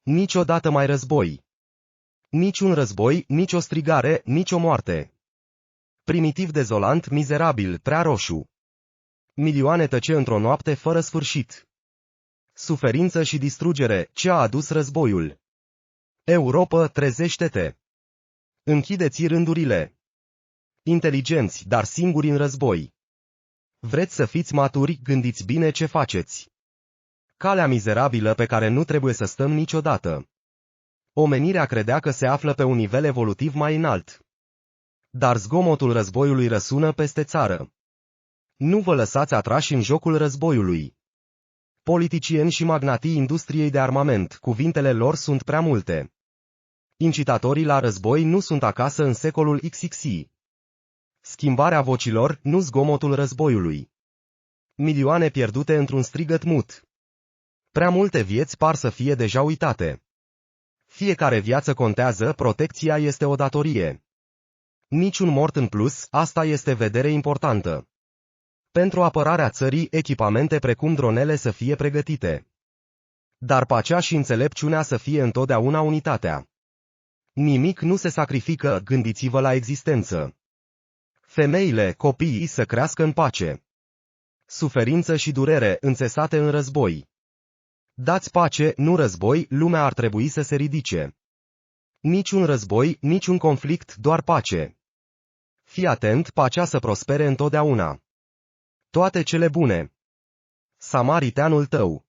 Niciodată mai război. Niciun război, nicio strigare, nicio moarte. Primitiv, dezolant, mizerabil, prea roșu. Milioane tăce într-o noapte fără sfârșit. Suferință și distrugere, ce a adus războiul. Europă, trezește-te! Închideți rândurile. Inteligenți, dar singuri în război. Vreți să fiți maturi, gândiți bine ce faceți. Calea mizerabilă pe care nu trebuie să stăm niciodată. Omenirea credea că se află pe un nivel evolutiv mai înalt. Dar zgomotul războiului răsună peste țară. Nu vă lăsați atrași în jocul războiului. Politicieni și magnatii industriei de armament, cuvintele lor sunt prea multe. Incitatorii la război nu sunt acasă în secolul XXI. Schimbarea vocilor, nu zgomotul războiului. Milioane pierdute într-un strigăt mut. Prea multe vieți par să fie deja uitate. Fiecare viață contează, protecția este o datorie. Niciun mort în plus, asta este vedere importantă. Pentru apărarea țării, echipamente precum dronele să fie pregătite. Dar pacea și înțelepciunea să fie întotdeauna unitatea. Nimic nu se sacrifică, gândiți-vă la existență. Femeile, copiii să crească în pace. Suferință și durere, înțesate în război. Dați pace, nu război, lumea ar trebui să se ridice. Niciun război, niciun conflict, doar pace. Fii atent, pacea să prospere întotdeauna. Toate cele bune. Samariteanul tău.